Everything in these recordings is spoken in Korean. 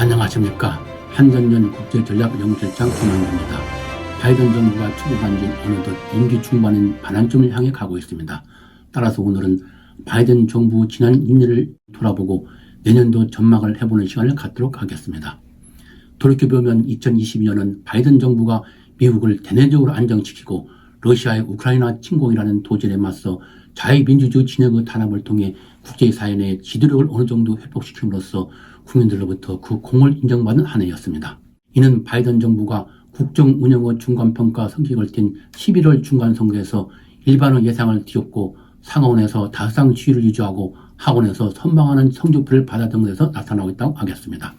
안녕하십니까. 한전연 국제전략연구실장 김한규입니다. 바이든 정부가 출범한 지 어느덧 임기 중반인 반환점을 향해 가고 있습니다. 따라서 오늘은 바이든 정부 지난 2년을 돌아보고 내년도 전망을 해보는 시간을 갖도록 하겠습니다. 돌이켜보면 2022년은 바이든 정부가 미국을 대내적으로 안정시키고 러시아의 우크라이나 침공이라는 도전에 맞서 자유민주주의 진영의 단합을 통해 국제사회 내 지도력을 어느 정도 회복시킴으로써 국민들로부터 그 공을 인정받은 한 해였습니다. 이는 바이든 정부가 국정 운영의 중간평가 성격을 띤 11월 중간선거에서 일반의 예상을 뒤엎고 상원에서 다수당 지위를 유지하고 하원에서 선방하는 성적표를 받아든 것에서 나타나고 있다고 하겠습니다.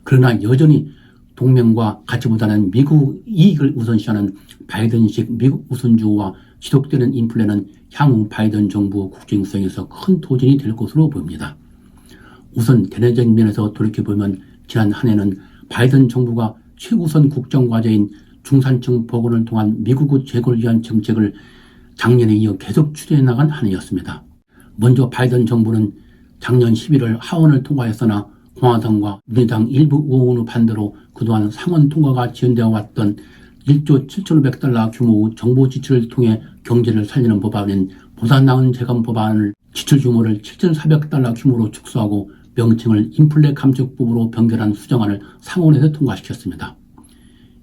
그러나 여전히 동맹과 가치보다는 미국 이익을 우선시하는 바이든식 미국 우선주의와 지속되는 인플레는 향후 바이든 정부 국정성에서 큰 도전이 될 것으로 보입니다. 우선 대내적인 면에서 돌이켜보면 지난 한 해는 바이든 정부가 최우선 국정과제인 중산층 복원을 통한 미국의 재건을 위한 정책을 작년에 이어 계속 추진해 나간 한 해였습니다. 먼저 바이든 정부는 작년 11월 하원을 통과했으나 공화당과 민주당 일부 의원의 반대로 그동안 상원 통과가 지연되어 왔던 1조 7,500달러 규모의 정부 지출을 통해 경제를 살리는 법안인 보다 나은 재건 법안을 지출 규모를 7,400달러 규모로 축소하고 명칭을 인플레 감축법으로 변경한 수정안을 상원에서 통과시켰습니다.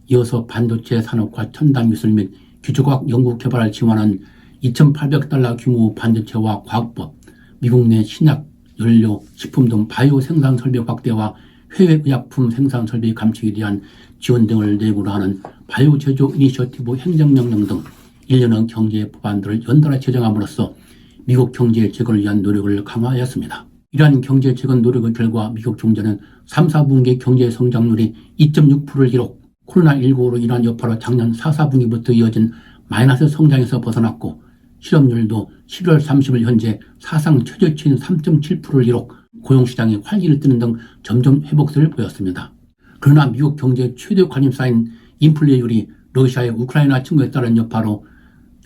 이어서 반도체 산업과 첨단 기술 및 기초과학 연구 개발을 지원한 2,800달러 규모 반도체와 과학법, 미국 내 신약, 연료, 식품 등 바이오 생산 설비 확대와 해외 의약품 생산 설비 감축에 대한 지원 등을 내고로 하는 바이오 제조 이니셔티브 행정명령 등 일련의 경제 법안들을 연달아 제정함으로써 미국 경제 재건을 위한 노력을 강화하였습니다. 이러한 경제 재건 노력의 결과 미국 경제는 3, 4분기 경제 성장률이 2.6%를 기록, 코로나19로 인한 여파로 작년 4, 4분기부터 이어진 마이너스 성장에서 벗어났고 실업률도 11월 30일 현재 사상 최저치인 3.7%를 기록, 고용시장이 활기를 띠는 등 점점 회복세를 보였습니다. 그러나 미국 경제 최대 관심사인 인플레율이 러시아의 우크라이나 침공에 따른 여파로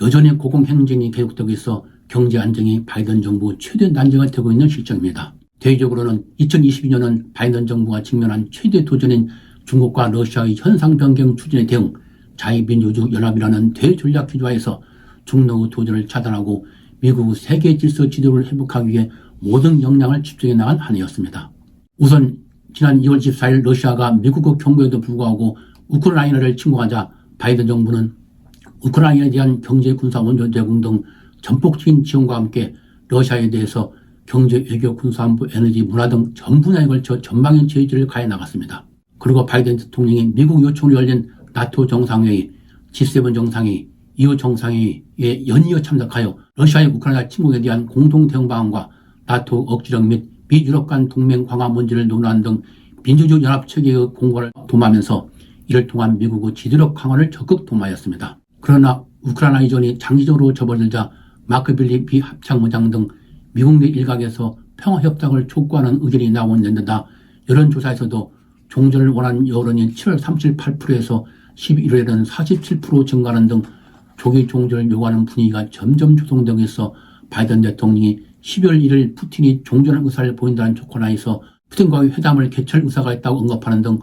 여전히 고공행진이 계속되고 있어 경제 안정이 바이든 정부 최대 난제가 되고 있는 실정입니다. 대외적으로는 2022년은 바이든 정부가 직면한 최대 도전인 중국과 러시아의 현상 변경 추진에 대응, 자유민주주의 연합이라는 대전략 기조하에서 중로의 도전을 차단하고 미국의 세계 질서 지도를 회복하기 위해 모든 역량을 집중해 나간 한 해였습니다. 우선 지난 2월 14일 러시아가 미국의 경고에도 불구하고 우크라이나를 침공하자 바이든 정부는 우크라이나에 대한 경제 군사 원조 제공 등 전폭적인 지원과 함께 러시아에 대해서 경제, 외교, 군사, 안보, 에너지, 문화 등 전 분야에 걸쳐 전방위 제재를 가해 나갔습니다. 그리고 바이든 대통령이 미국 요청으로 열린 나토 정상회의, G7 정상회의, EU 정상회의에 연이어 참석하여 러시아의 우크라이나 침공에 대한 공동 대응 방안과 나토 억지력 및 미유럽 간 동맹 강화 문제를 논의한 등 민주주의 연합 체계의 공고를 도모하면서 이를 통한 미국의 지도력 강화를 적극 도모하였습니다. 그러나 우크라이나 이전이 장기적으로 접어들자 마크 빌리 비합참의장 등 미국 내 일각에서 평화협상을 촉구하는 의견이 나온 데다 여론조사에서도 종전을 원하는 여론이 7월 38%에서 11월에는 47% 증가하는 등 조기 종전을 요구하는 분위기가 점점 조성되고 있어 바이든 대통령이 12월 1일 푸틴이 종전할 의사를 보인다는 조건하에서 푸틴과의 회담을 개최할 의사가 있다고 언급하는 등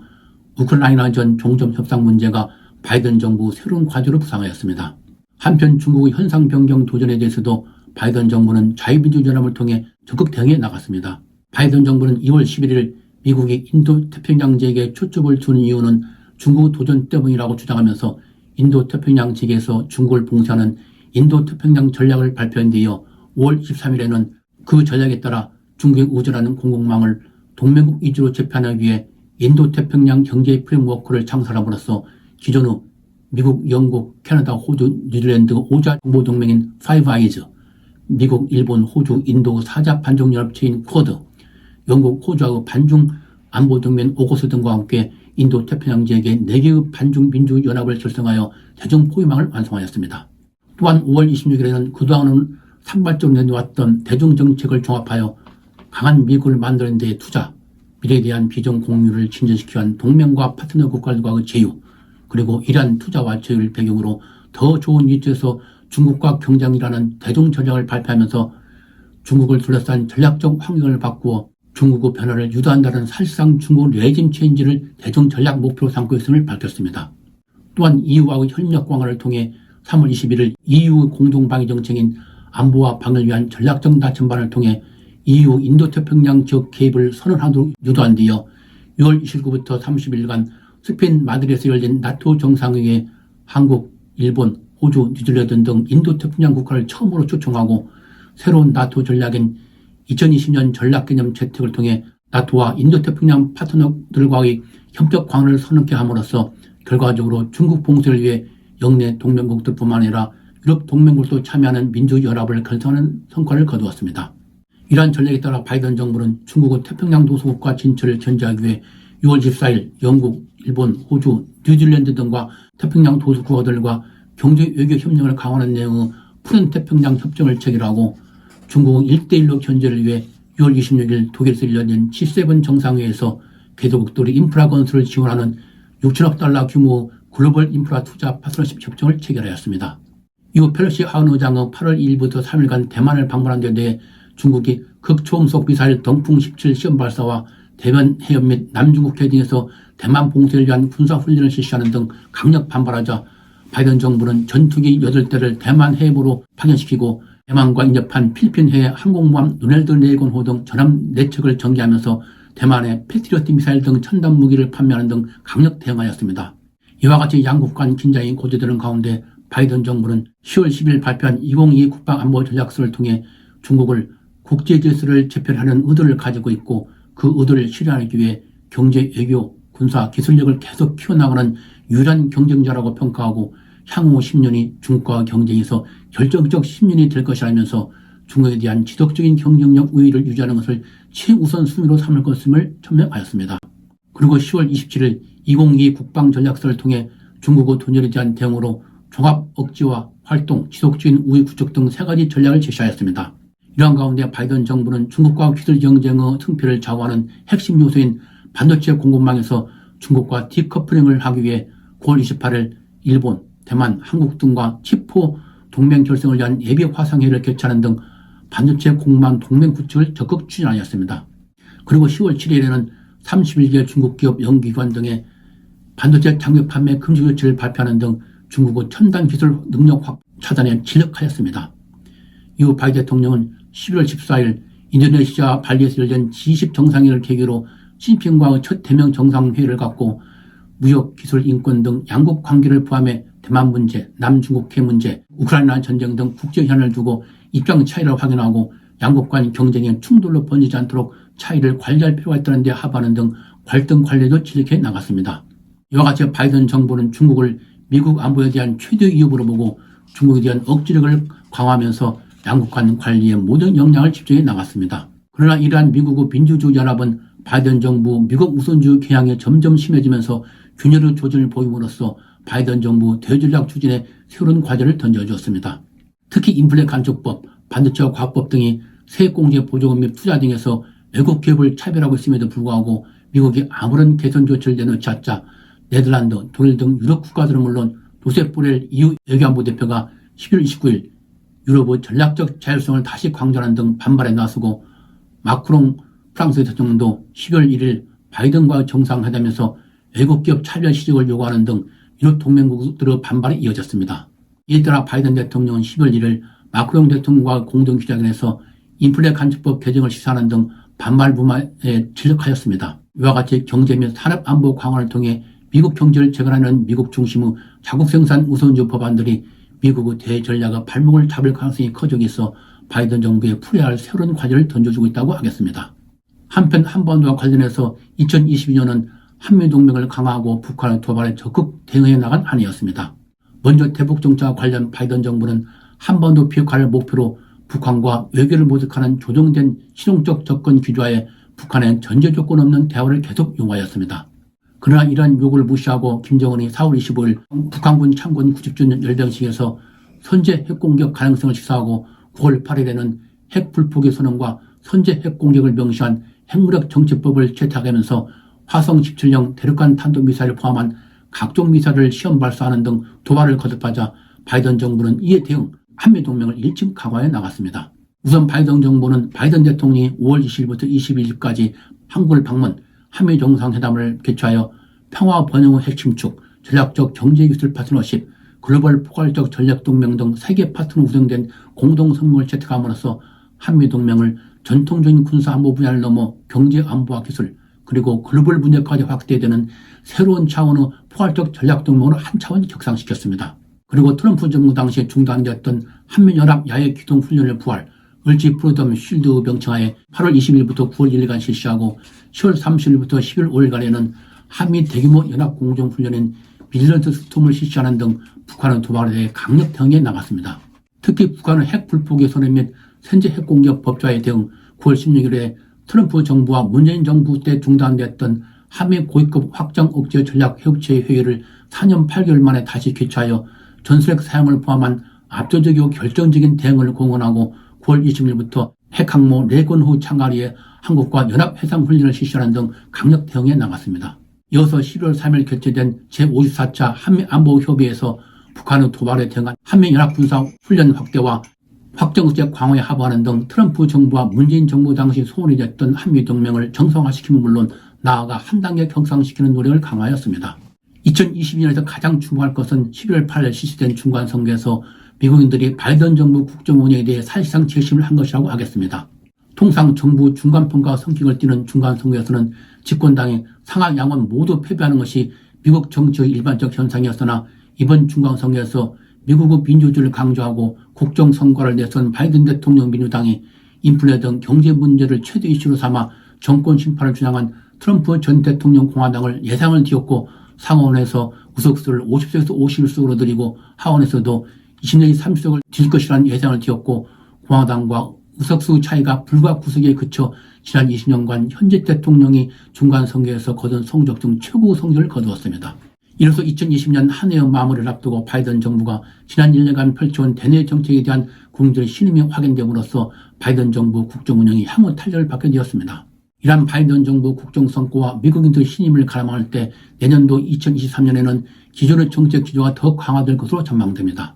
우크라이나 전 종전 협상 문제가 바이든 정부 새로운 과제로 부상하였습니다. 한편 중국의 현상 변경 도전에 대해서도 바이든 정부는 자유민주연합을 통해 적극 대응해 나갔습니다. 바이든 정부는 2월 11일 미국이 인도태평양 지역에 초점을 두는 이유는 중국 도전 때문이라고 주장하면서 인도태평양 지역에서 중국을 봉쇄하는 인도태평양 전략을 발표한 데 이어 5월 23일에는 그 전략에 따라 중국의 우주라는 공공망을 동맹국 위주로 제패하기 위해 인도태평양 경제 프레임워크를 창설함으로써 기존의 미국, 영국, 캐나다, 호주, 뉴질랜드 5자 정보동맹인 파이브 아이즈, 미국, 일본, 호주, 인도 4자 반종연합체인 쿼드, 영국, 호주하고 반중 안보동맹 오고스 등과 함께 인도 태평양 지역의 4개의 반중 민주연합을 결성하여 대중 포위망을 완성하였습니다. 또한 5월 26일에는 그동안은 산발적으로 내놓았던 대중정책을 종합하여 강한 미국을 만드는 데 투자, 미래에 대한 비전 공유를 진전시켜 한 동맹과 파트너 국가들과의 제휴, 그리고 이러한 투자와 제휴를 배경으로 더 좋은 위치에서 중국과 경쟁이라는 대중 전략을 발표하면서 중국을 둘러싼 전략적 환경을 바꾸어 중국의 변화를 유도한다는 사실상 중국 레짐 체인지를 대중 전략 목표로 삼고 있음을 밝혔습니다. 또한 EU와의 협력 강화를 통해 3월 21일 EU 공동방위 정책인 안보와 방을 위한 전략적 나침반을 통해 EU 인도태평양 지역 개입을 선언하도록 유도한 뒤어 6월 29일부터 30일간 스페인 마드리드에서 열린 나토 정상회의에 한국, 일본, 호주, 뉴질랜드 등 인도태평양 국가를 처음으로 초청하고 새로운 나토 전략인 2020년 전략개념 채택을 통해 나토와 인도태평양 파트너들과의 협력 강화를 선언케 함으로써 결과적으로 중국 봉쇄를 위해 영내 동맹국들뿐만 아니라 유럽 동맹국도 참여하는 민주연합을 결성하는 성과를 거두었습니다. 이러한 전략에 따라 바이든 정부는 중국의 태평양 도서국가 진출을 견제하기 위해 6월 14일 영국, 일본, 호주, 뉴질랜드 등과 태평양 도서국가들과 경제 외교 협력을 강화하는 내용의 푸른 태평양 협정을 체결하고 중국의 1대1로 견제를 위해 6월 26일 독일에서 열린 G7 정상회의에서 개도국들의 인프라 건설을 지원하는 6천억 달러 규모 글로벌 인프라 투자 파트너십 협정을 체결하였습니다. 이후 펠로시 하원 의장은 8월 2일부터 3일간 대만을 방문한 데 대해 중국이 극초음속 미사일 덩풍 17 시험 발사와 대변 해협 및 남중국해 등에서 대만 봉쇄를 위한 군사훈련을 실시하는 등 강력 반발하자 바이든 정부는 전투기 8대를 대만 해협으로 파견시키고 대만과 인접한 필리핀 해의 항공모함 로널드 레이건호 등 전함 4척을 전개하면서 대만에 패트리어트 미사일 등 첨단 무기를 판매하는 등 강력 대응하였습니다. 이와 같이 양국 간 긴장이 고조되는 가운데 바이든 정부는 10월 10일 발표한 2022 국방안보 전략서를 통해 중국을 국제 질서를 재편하는 의도를 가지고 있고 그 의도를 실현하기 위해 경제, 외교, 군사, 기술력을 계속 키워나가는 유일한 경쟁자라고 평가하고 향후 10년이 중국과 경쟁에서 결정적 10년이 될 것이라면서 중국에 대한 지속적인 경쟁력 우위를 유지하는 것을 최우선 순위로 삼을 것임을 천명하였습니다. 그리고 10월 27일 2022 국방전략서를 통해 중국의 돈열에 대한 대응으로 종합 억지와 활동, 지속적인 우위 구축 등 3가지 전략을 제시하였습니다. 이러한 가운데 바이든 정부는 중국과 기술 경쟁의 승패를 좌우하는 핵심 요소인 반도체 공급망에서 중국과 디커플링을 하기 위해 9월 28일 일본, 대만, 한국 등과 칩4 동맹 결성을 위한 예비 화상회의를 개최하는 등 반도체 공급망 동맹 구축을 적극 추진하였습니다. 그리고 10월 7일에는 31개 중국 기업 연구기관 등의 반도체 장비 판매 금지 조치를 발표하는 등 중국의 첨단 기술 능력 확 차단에 진력하였습니다. 이후 바이든 대통령은 11월 14일 인도네시아 발리에서 열린 G20 정상회의를 계기로 시진핑과의 첫 대면 정상회의를 갖고 무역, 기술, 인권 등 양국 관계를 포함해 대만 문제, 남중국해 문제, 우크라이나 전쟁 등 국제 현안을 두고 입장 차이를 확인하고 양국 간 경쟁이 충돌로 번지지 않도록 차이를 관리할 필요가 있다는 데 합의하는 등 갈등 관리도 진력해 나갔습니다. 이와 같이 바이든 정부는 중국을 미국 안보에 대한 최대 위협으로 보고 중국에 대한 억지력을 강화하면서 양국 간 관리에 모든 역량을 집중해 나갔습니다. 그러나 이러한 미국의 민주주의 연합은 바이든 정부 미국 우선주의 경향이 점점 심해지면서 균열의 조짐을 보임으로써 바이든 정부 대전략 추진에 새로운 과제를 던져주었습니다. 특히 인플레 간촉법, 반도체 과학법 등이 세액공제 보조금 및 투자 등에서 외국 기업을 차별하고 있음에도 불구하고 미국이 아무런 개선 조치를 내놓지 않자 네덜란드, 독일 등 유럽 국가들은 물론 조셉 보렐 EU 외교안보 대표가 11월 29일 유럽의 전략적 자율성을 다시 강조하는 등 반발에 나서고 마크롱 프랑스 대통령도 10월 1일 바이든과 정상회담에서 외국 기업 차별 시정을 요구하는 등 유럽 동맹국들의 반발이 이어졌습니다. 이에 따라 바이든 대통령은 10월 1일 마크롱 대통령과 공동기자회견에서 인플레 간첩법 개정을 시사하는 등 반발 무마에 진력하였습니다. 이와 같이 경제 및 산업 안보 강화를 통해 미국 경제를 재건하는 미국 중심의 자국 생산 우선주 법안들이 미국의 대전략의 발목을 잡을 가능성이 커지고 있어 바이든 정부에 풀어야 할 새로운 과제를 던져주고 있다고 하겠습니다. 한편 한반도와 관련해서 2022년은 한미동맹을 강화하고 북한의 도발에 적극 대응해 나간 한 해였습니다. 먼저 대북정책과 관련 바이든 정부는 한반도 비핵화를 목표로 북한과 외교를 모색하는 조정된 실용적 접근 기조하에 북한의 전제 조건 없는 대화를 계속 요구하였습니다. 그러나 이러한 요구를 무시하고 김정은이 4월 25일 북한군 창군 90주년 열병식에서 선제 핵공격 가능성을 시사하고 9월 8일에는 핵불포기 선언과 선제 핵공격을 명시한 핵무력 정치법을 채택하면서 화성 17형 대륙간 탄도미사일을 포함한 각종 미사일을 시험 발사하는 등 도발을 거듭하자 바이든 정부는 이에 대응 한미동맹을 1층 강화해 나갔습니다. 우선 바이든 정부는 바이든 대통령이 5월 20일부터 22일까지 한국을 방문, 한미 정상회담을 개최하여 평화 번영의 핵심축, 전략적 경제기술 파트너십, 글로벌 포괄적 전략동맹 등 세계 파트너 구성된 공동성명을 채택함으로써 한미동맹을 전통적인 군사안보 분야를 넘어 경제안보와 기술, 그리고 글로벌 분야까지 확대되는 새로운 차원의 포괄적 전략동맹으로 한 차원 격상시켰습니다. 그리고 트럼프 정부 당시에 중단되었던 한미연합 야외 기동 훈련을 부활, 을지 프리덤 쉴드 명칭하에 8월 20일부터 9월 1일간 실시하고 10월 30일부터 11월 5일간에는 한미 대규모 연합 공정훈련인 빌런트 스톰을 실시하는 등 북한의 도발에 대해 강력 대응에 나갔습니다. 특히 북한의 핵 불포기 선언 및 선제 핵공격 법좌에 대응 9월 16일에 트럼프 정부와 문재인 정부 때 중단됐던 한미 고위급 확장 억제 전략 협체 회의를 4년 8개월 만에 다시 개최하여 전술핵 사용을 포함한 압도적이고 결정적인 대응을 공언하고 9월 20일부터 핵항모 레건호 창가리에 한국과 연합해상훈련을 실시하는 등 강력 대응에 나갔습니다. 이어서 11월 3일 개최된 제54차 한미안보협의회에서 북한의 도발에 대응한 한미연합군사훈련 확대와 확정제 강화에 합의하는 등 트럼프 정부와 문재인 정부 당시 소원이 됐던 한미동맹을 정상화시키는 물론 나아가 한 단계 격상시키는 노력을 강화하였습니다. 2022년에서 가장 주목할 것은 11월 8일 실시된 중간선거에서 미국인들이 바이든 정부 국정운영에 대해 사실상 재심을 한 것이라고 하겠습니다. 통상 정부 중간평가와 성격을 띠는 중간선거에서는 집권당이 상하 양원 모두 패배하는 것이 미국 정치의 일반적 현상이었으나 이번 중간선거에서 미국의 민주주의를 강조하고 국정성과를 내세운 바이든 대통령 민주당이 인플레 등 경제 문제를 최대 이슈로 삼아 정권 심판을 주장한 트럼프 전 대통령 공화당을 예상을 뒤엎고 상원에서 의석수를 50석에서 51석으로 늘리고 하원에서도 20내지 30석을 뒤질 것이라는 예상을 뒤엎고 공화당과 의석수 차이가 불과 9석에 그쳐 지난 20년간 현재 대통령이 중간선거에서 거둔 성적 중 최고 성적을 거두었습니다. 이로써 2020년 한 해의 마무리를 앞두고 바이든 정부가 지난 1년간 펼쳐온 대내 정책에 대한 국민들의 신임이 확인됨으로써 바이든 정부 국정운영이 향후 탄력을 받게 되었습니다. 이러한 바이든 정부 국정성과와 미국인들의 신임을 가름할 때 내년도 2023년에는 기존의 정책 기조가 더 강화될 것으로 전망됩니다.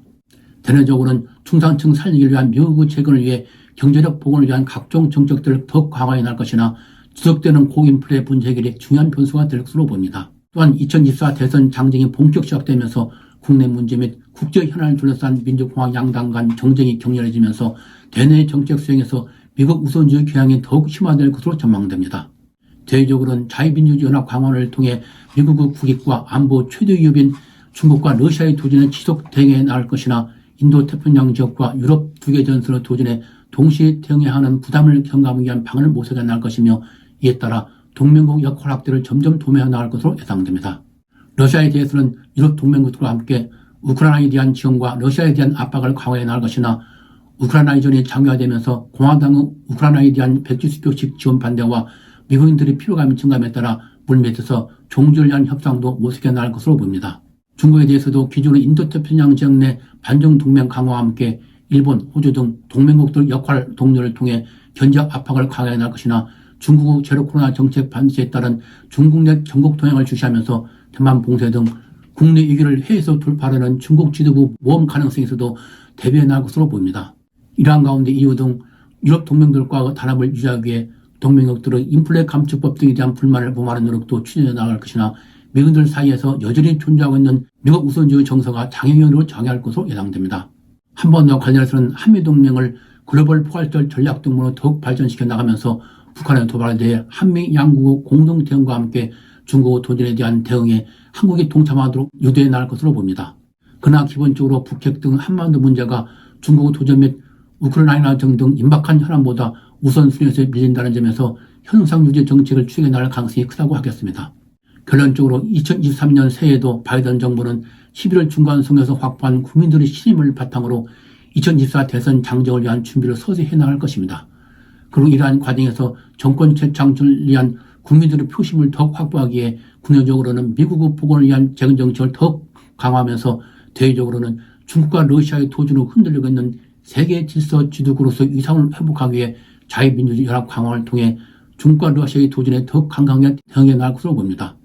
대내적으로는 중산층 살리기를 위한 미국의 재건을 위해 경제력 복원을 위한 각종 정책들을 더 강화해 나갈 것이나 지속되는 고인플레 문제 해결이 중요한 변수가 될 것으로 봅니다. 또한 2024 대선 장쟁이 본격 시작되면서 국내 문제 및 국제 현안을 둘러싼 민주공화 양당 간 정쟁이 격렬해지면서 대내 정책 수행에서 미국 우선주의 경향이 더욱 심화될 것으로 전망됩니다. 대외적으로는 자유민주주의 연합 강화를 통해 미국의 국익과 안보 최대 위협인 중국과 러시아의 도전에 지속 대응해 나갈 것이나 인도 태평양 지역과 유럽 두 개 전선의 도전에 동시에 대응해야 하는 부담을 경감하기 위한 방안을 모색해 나갈 것이며 이에 따라 동맹국 역할 확대를 점점 도모해 나갈 것으로 예상됩니다. 러시아에 대해서는 유럽 동맹국들과 함께 우크라이나에 대한 지원과 러시아에 대한 압박을 강화해 나갈 것이나 우크라이나 이전이 장기화되면서 공화당의 우크라이나에 대한 백지수표식 지원 반대와 미국인들의 피로감이 증감에 따라 물밑에서 종주를 위한 협상도 모색해 나갈 것으로 봅니다. 중국에 대해서도 기존의 인도태평양 지역 내 반중 동맹 강화와 함께 일본, 호주 등 동맹국들 역할 동료를 통해 견제적 압박을 강화해 나갈 것이나 중국의 제로 코로나 정책 반대에 따른 중국 내 전국 동향을 주시하면서 대만 봉쇄 등 국내 위기를 해외에서 돌파하려는 중국 지도부 모험 가능성에서도 대비해 나갈 것으로 보입니다. 이러한 가운데 EU 등 유럽 동맹들과 단합을 유지하기 위해 동맹국들의 인플레 감축법 등에 대한 불만을 범하는 노력도 추진해 나갈 것이나 미국인들 사이에서 여전히 존재하고 있는 미국 우선주의 정서가 장애인으로 장애할 것으로 예상됩니다. 한 번 더 관련해서는 한미동맹을 글로벌 포괄적 전략동맹으로 더욱 발전시켜 나가면서 북한의 도발에 대해 한미 양국의 공동 대응과 함께 중국의 도전에 대한 대응에 한국이 동참하도록 유도해 나갈 것으로 봅니다. 그러나 기본적으로 북핵 등 한반도 문제가 중국의 도전 및 우크라이나 등등 임박한 현안보다 우선순위에서 밀린다는 점에서 현상 유지 정책을 추진해 나갈 가능성이 크다고 하겠습니다. 결론적으로 2023년 새해에도 바이든 정부는 11월 중간선거에서 확보한 국민들의 신임을 바탕으로 2024 대선 장정을 위한 준비를 서서히 해나갈 것입니다. 그리고 이러한 과정에서 정권 재창출을 위한 국민들의 표심을 더욱 확보하기에 국내적으로는 미국의 복원을 위한 재건 정책을 더욱 강화하면서 대외적으로는 중국과 러시아의 도전으로 흔들리고 있는 세계 질서 지도국으로서 위상을 회복하기 위해 자유민주주의 연합 강화를 통해 중국과 러시아의 도전에 더욱 강하게 대응해 나갈 것으로 봅니다.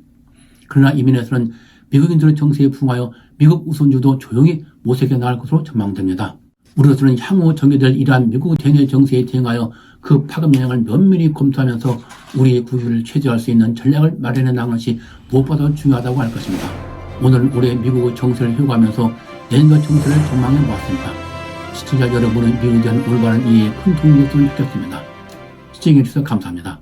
그러나 이 면에서는 미국인들의 정세에 부응하여 미국 우선주도 조용히 모색해 나갈 것으로 전망됩니다. 우리로서는 향후 전개될 이러한 미국 대내 정세에 대응하여 그 파급 영향을 면밀히 검토하면서 우리의 국익을 최대화할 수 있는 전략을 마련해 나가는 것이 무엇보다 중요하다고 할 것입니다. 오늘 올해 미국의 정세를 회고하면서 내년도 정세를 전망해 보았습니다. 시청자 여러분의 미국에 대한 올바른 이해에 큰 도움이 됐으면 좋겠습니다. 시청해 주셔서 감사합니다.